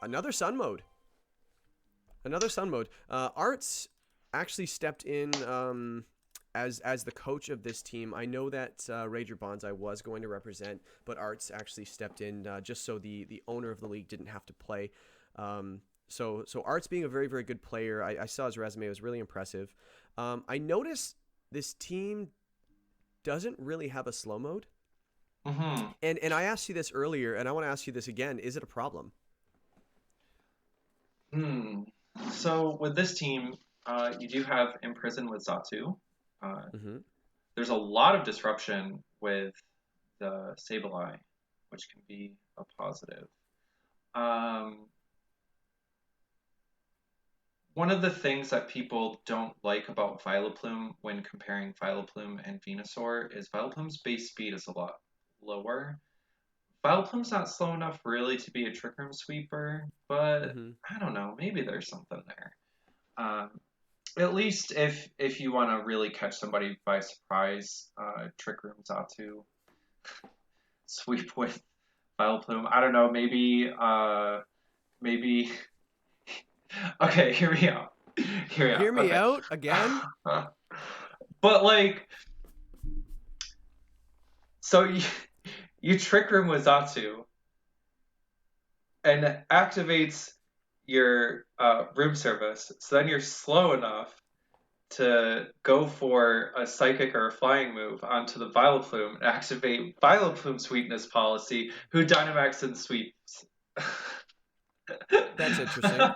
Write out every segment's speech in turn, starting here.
another sun mode. Another sun mode. Arts actually stepped in as the coach of this team. I know that Rager Bonsai was going to represent, but Arts actually stepped in just so the owner of the league didn't have to play. So Arts being a very, very good player, I saw his resume. It was really impressive. I noticed this team doesn't really have a slow mode. Mm-hmm. And I asked you this earlier, and I want to ask you this again. Is it a problem? So with this team, you do have Imprison with Zatu. Uh, Mm-hmm. there's a lot of disruption with the Sableye, which can be a positive. Um, One of the things that people don't like about Vileplume when comparing Vileplume and Venusaur is Vileplume's base speed is a lot lower. Vileplume's not slow enough really to be a Trick Room sweeper, but Mm-hmm. I don't know, maybe there's something there. Um, at least if you want to really catch somebody by surprise, Trick Room Zatu sweep with Vileplume. I don't know, maybe. Okay, hear me out. Hear me out. Hear me Okay. out again. But like, so you Trick Room with Zatsu and activates your room service. So then you're slow enough to go for a psychic or a flying move onto the Vileplume and activate Vileplume's weakness policy, who Dynamax and sweeps. That's interesting.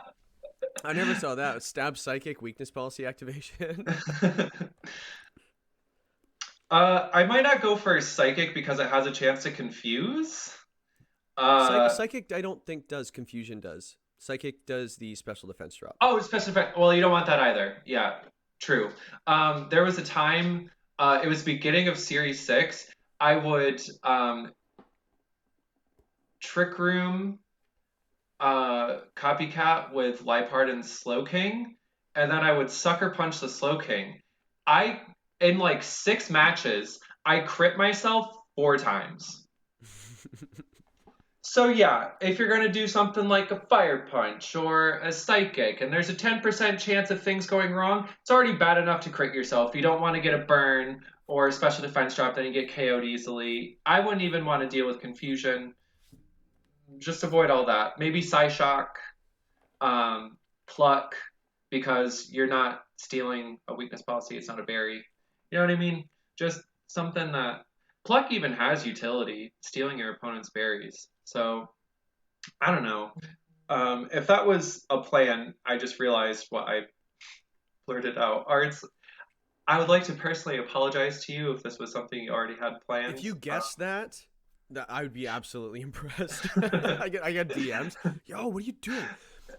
I never saw that. Stab psychic weakness policy activation. I might not go for psychic because it has a chance to confuse. Uh, Psychic, I don't think does. Confusion does. Psychic does the special defense drop. oh, specify. Well, you don't want that either. Yeah, true. There was a time. It was beginning of Series 6. I would Trick Room Copycat with Liepard and Slowking, and then I would Sucker Punch the Slowking. I in like 6 matches, I crit myself 4 times. So yeah, if you're gonna do something like a Fire Punch or a Psychic, and there's a 10% chance of things going wrong, it's already bad enough to crit yourself. You don't want to get a burn or a special defense drop, then you get KO'd easily. I wouldn't even want to deal with confusion. Just avoid all that. Maybe Psyshock, Pluck, because you're not stealing a weakness policy. It's not a berry. You know what I mean? Just something that Pluck even has utility, stealing your opponent's berries. So I don't know. If that was a plan, I just realized what I blurted out. Arts, I would like to personally apologize to you if this was something you already had If planned. you guessed that I would be absolutely impressed. I get DMs. Yo, what are you doing?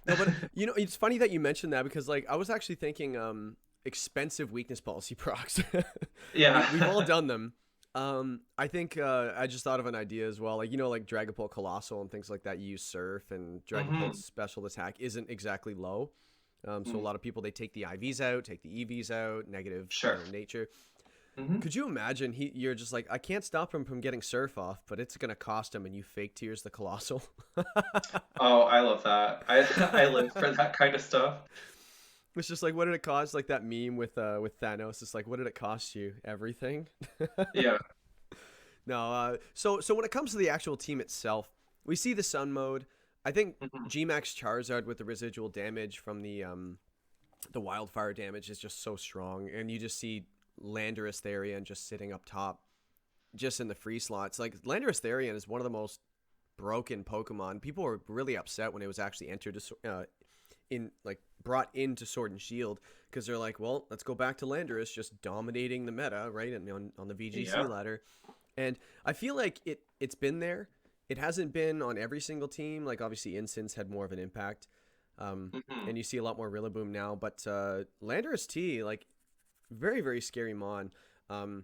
No, but it's funny that you mentioned that because like I was actually thinking expensive weakness policy procs. Yeah. We've all done them. I think I just thought of an idea as well. Like like Dragapult Colossal and things like that. You use Surf and Dragapult's special attack isn't exactly low. So a lot of people they take the IVs out, take the EVs out, negative Sure. nature. Mm-hmm. Could you imagine you're just like I can't stop him from getting Surf off, but it's gonna cost him, and you fake tears the Colossal. Oh, I love that. I live for that kind of stuff. It's just like what did it cost? Like that meme with Thanos. It's like what did it cost you? Everything. Yeah. No. So when it comes to the actual team itself, we see the Sun mode. I think Mm-hmm. Gmax Charizard with the residual damage from the wildfire damage is just so strong, and you just see Landorus Therian just sitting up top, just in the free slots. Like Landorus Therian is one of the most broken Pokemon. People were really upset when it was actually entered brought into Sword and Shield because they're like, well, let's go back to Landorus just dominating the meta, right? And on the VGC Yeah. ladder. And I feel like it's been there. It hasn't been on every single team. Like obviously Incense had more of an impact. Mm-hmm. And you see a lot more Rillaboom now, but Landorus T, like very, very scary mon. And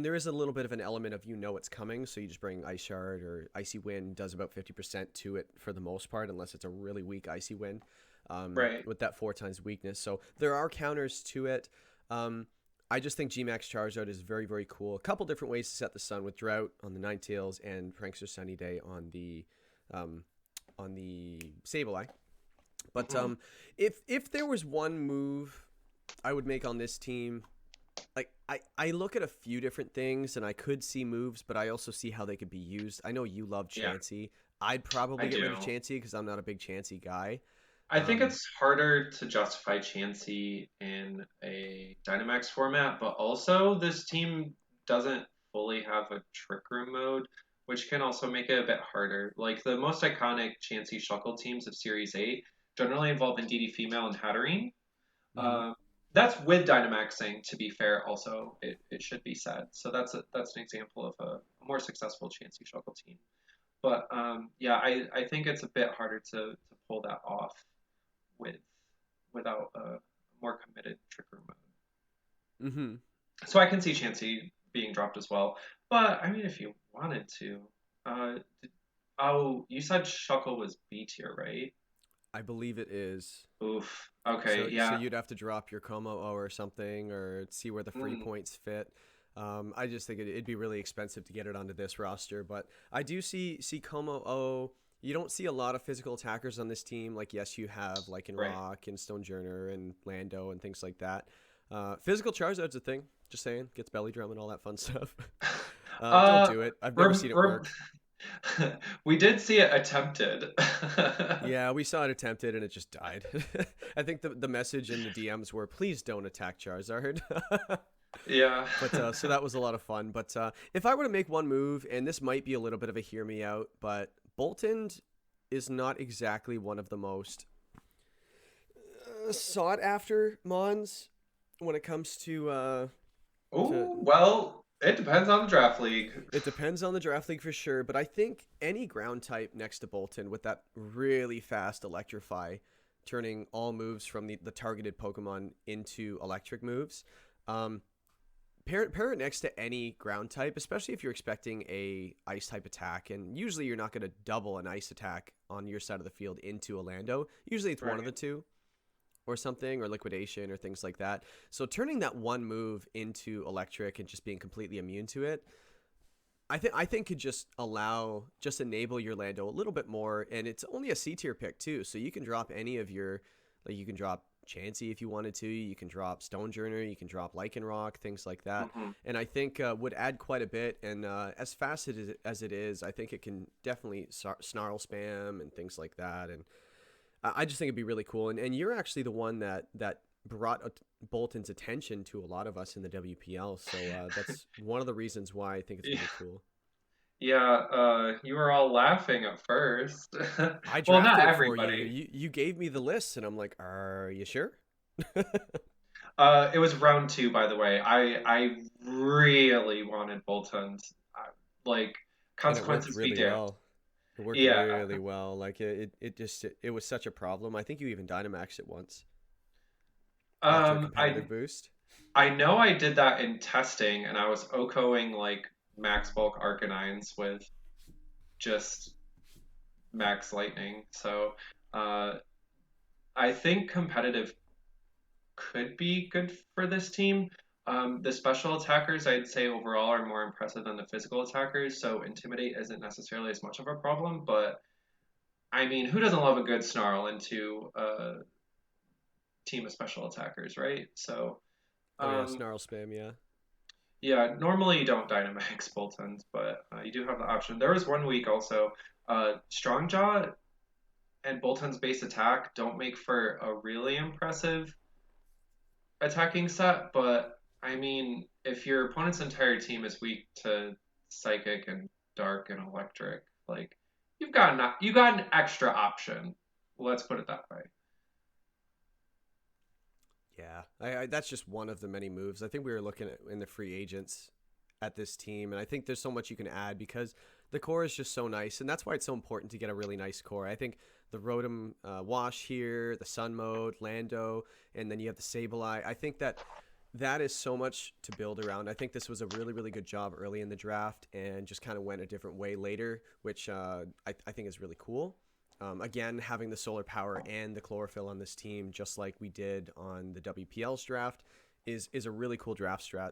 there is a little bit of an element of it's coming, so you just bring Ice Shard or Icy Wind does about 50% to it for the most part, unless it's a really weak Icy Wind Right. with that 4 times weakness. So there are counters to it. I just think Gmax Charizard is very, very cool. A couple different ways to set the sun with Drought on the Ninetales and Prankster Sunny Day on the Sableye. But Hmm. if there was one move I would make on this team, like I look at a few different things and I could see moves, but I also see how they could be used. I know you love Yeah, Chansey. I'd I probably get rid of do. Chansey because I'm not a big Chansey guy. I think Um, it's harder to justify Chansey in a Dynamax format, but also this team doesn't fully have a Trick Room mode, which can also make it a bit harder. Like the most iconic Chansey Shuckle teams of Series 8 generally involve Indeedee Female and Hatterene. mhm. That's with Dynamaxing, to be fair, also, it should be said. So that's an example of a more successful Chansey Shuckle team. But yeah, I think it's a bit harder to pull that off with without a more committed trigger mode. Mhm. So I can see Chansey being dropped as well. But I mean, if you wanted to, uh, oh, you said Shuckle was B tier, right? I believe it is. Oof. Okay, So yeah. you'd have to drop your Como O or something, or see where the free Mm, points fit. I just think it'd be really expensive to get it onto this roster, but I do see Como O. You don't see a lot of physical attackers on this team. Like, yes, you have right. Rock and Stonejourner and Lando and things like that. Physical Charizard's a thing. Just saying, gets belly drum and all that fun stuff. Don't Uh, do it. I've never rem, seen it rem, work. we did see it attempted. Yeah, we saw it attempted and it just died. I think the message in the DMs were, please don't attack Charizard. Yeah. But so that was a lot of fun. But if I were to make one move, and this might be a little bit of a hear me out, but Bolton is not exactly one of the most sought after Mons when it comes to. Oh, well, it depends on the draft league. It depends on the draft league for sure, but I think any ground type next to Bolton with that really fast Electrify, turning all moves from the targeted Pokemon into electric moves. Um, pair it next to any ground type, especially if you're expecting a ice type attack, and usually you're not going to double an ice attack on your side of the field into a Lando. Usually it's one of the Right. two or something, or liquidation or things like that. So turning that one move into electric and just being completely immune to it, I think could just enable your Lando a little bit more, and it's only a C tier pick too, so you can drop any of your, like you can drop Chansey if you wanted to, you can drop Stonejourner, you can drop Lycanroc, things like that, Hmm. and I think would add quite a bit. And as fast as it is, I think it can definitely snarl spam and things like that, and I just think it'd be really cool. And you're actually the one that brought Bolton's attention to a lot of us in the WPL. So that's one of the reasons why I think it's Yeah, really cool. yeah, you were all laughing at first. I Well, not drafted it for you. everybody. You gave me the list, and I'm like, are you sure? It was round two, by the way. I really wanted Bolton's. Like, And it worked consequences be really damned. well. It worked Yeah. really well. Like it was such a problem. I think you even Dynamaxed it once after a Um, I competitive boost. I know I did that in testing, and I was OHKOing like max bulk Arcanines with just max lightning. So, uh, I think competitive could be good for this team. The special attackers, I'd say overall, are more impressive than the physical attackers, so intimidate isn't necessarily as much of a problem. But I mean, who doesn't love a good snarl into a team of special attackers, right? So, Oh yeah, um, snarl spam. Yeah. yeah, normally you don't Dynamax Boltons, but you do have the option. There was one week also, Strongjaw and Bolton's base attack don't make for a really impressive attacking set, but I mean, if your opponent's entire team is weak to Psychic and Dark and Electric, like you got an extra option. Let's put it that way. Yeah, that's just one of the many moves. I think we were looking at in the free agents at this team, and I think there's so much you can add because the core is just so nice, and that's why it's so important to get a really nice core. I think the Rotom Wash here, the Sun Mode, Lando, and then you have the Sableye. I think that is so much to build around. I think this was a really, really good job early in the draft and just kind of went a different way later, which I think is really cool. Again, having the solar power and the chlorophyll on this team, just like we did on the WPL's draft, is a really cool draft strat.